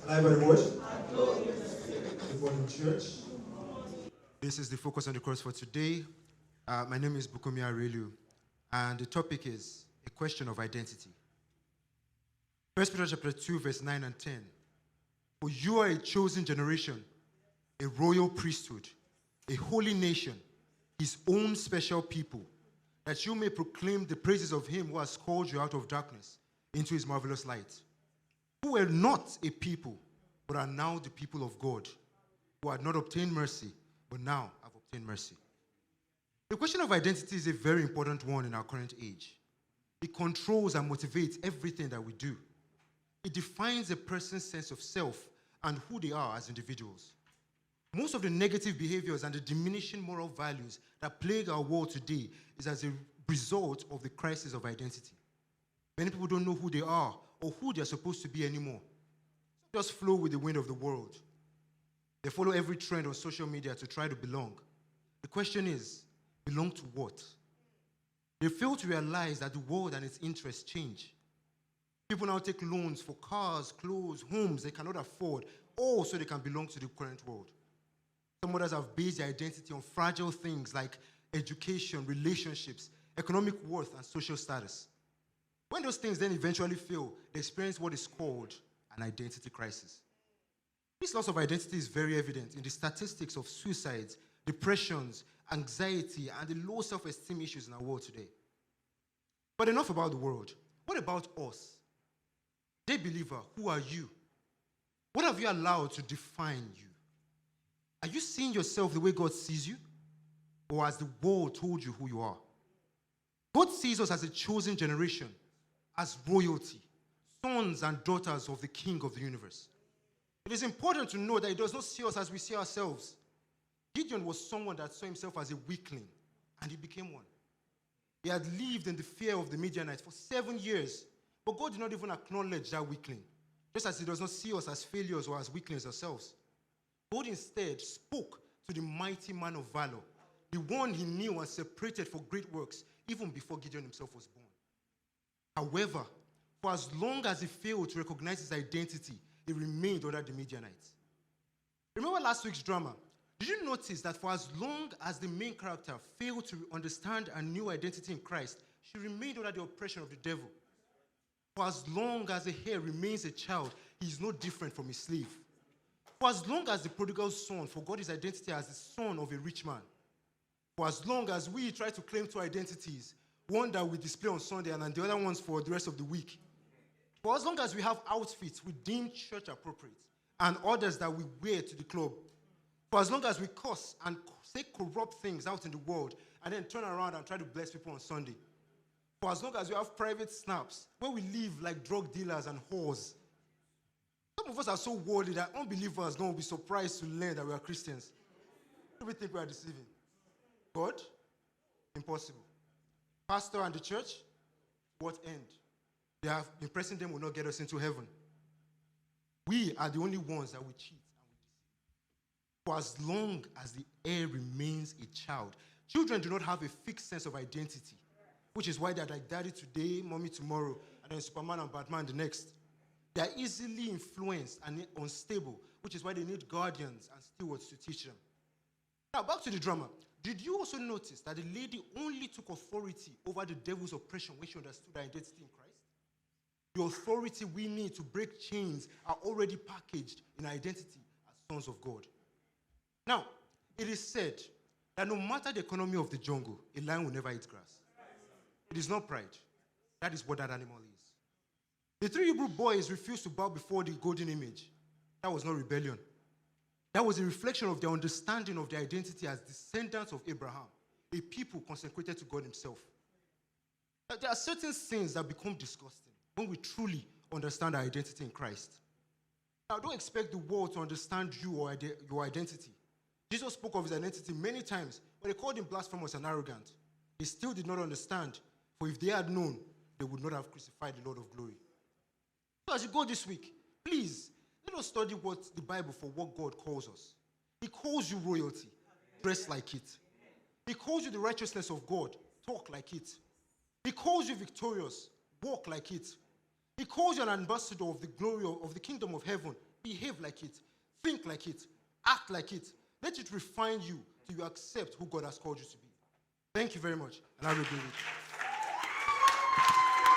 Alive by the word. Good morning, church. This is the focus on the cross for today. My name is Bukomi Arelu, and the topic is a question of identity. 1 Peter chapter 2, verse 9 and 10. For you are a chosen generation, a royal priesthood, a holy nation, his own special people, that you may proclaim the praises of him who has called you out of darkness into his marvelous light, who were not a people, but are now the people of God, who had not obtained mercy, but now have obtained mercy. The question of identity is a very important one in our current age. It controls and motivates everything that we do. It defines a person's sense of self and who they are as individuals. Most of the negative behaviors and the diminishing moral values that plague our world today is as a result of the crisis of identity. Many people don't know who they are or who they're supposed to be anymore. Some just flow with the wind of the world. They follow every trend on social media to try to belong. The question is, belong to what? They fail to realize that the world and its interests change. People now take loans for cars, clothes, homes they cannot afford, all so they can belong to the current world. Some others have based their identity on fragile things like education, relationships, economic worth, and social status. When those things then eventually fail, they experience what is called an identity crisis. This loss of identity is very evident in the statistics of suicides, depressions, anxiety, and the low self-esteem issues in our world today. But enough about the world. What about us? Dear believer, who are you? What have you allowed to define you? Are you seeing yourself the way God sees you? Or as the world told you who you are? God sees us as a chosen generation, as royalty, sons and daughters of the King of the universe. It is important to know that he does not see us as we see ourselves. Gideon was someone that saw himself as a weakling, and he became one. He had lived in the fear of the Midianites for 7 years, but God did not even acknowledge that weakling, just as he does not see us as failures or as weaklings ourselves. God instead spoke to the mighty man of valor, the one he knew and separated for great works, even before Gideon himself was born. However, for as long as he failed to recognize his identity, he remained under the Midianites. Remember last week's drama? Did you notice that for as long as the main character failed to understand a new identity in Christ, she remained under the oppression of the devil? For as long as a heir remains a child, he is no different from a slave. For as long as the prodigal son forgot his identity as the son of a rich man, for as long as we try to claim two identities, one that we display on Sunday and the other ones for the rest of the week, for as long as we have outfits we deem church appropriate and others that we wear to the club, for as long as we curse and say corrupt things out in the world and then turn around and try to bless people on Sunday, for as long as we have private snaps where we live like drug dealers and whores, some of us are so worldly that unbelievers don't be surprised to learn that we are Christians. Who do we think we are deceiving? God? Impossible. Pastor and the church? What end? They have impressing them will not get us into heaven. We are the only ones that will cheat and will deceive. For as long as the heir remains a child, children do not have a fixed sense of identity, which is why they're like daddy today, mommy tomorrow, and then Superman and Batman the next. They are easily influenced and unstable, which is why they need guardians and stewards to teach them. Now, back to the drama. Did you also notice that the lady only took authority over the devil's oppression when she understood her identity in Christ? The authority we need to break chains are already packaged in our identity as sons of God. Now, it is said that no matter the economy of the jungle, a lion will never eat grass. It is not pride. That is what that animal is. The 3 Hebrew boys refused to bow before the golden image. That was not rebellion. That was a reflection of their understanding of their identity as descendants of Abraham, a people consecrated to God himself. There are certain sins that become disgusting when we truly understand our identity in Christ. Now, don't expect the world to understand you or your identity. Jesus spoke of his identity many times, but they called him blasphemous and arrogant. They still did not understand, for if they had known, they would not have crucified the Lord of glory. So as you go this week, please, let us study what the Bible for what God calls us. He calls you royalty. Dress like it. He calls you the righteousness of God. Talk like it. He calls you victorious. Walk like it. He calls you an ambassador of the glory of the kingdom of heaven. Behave like it. Think like it. Act like it. Let it refine you till you accept who God has called you to be. Thank you very much, and I will do it.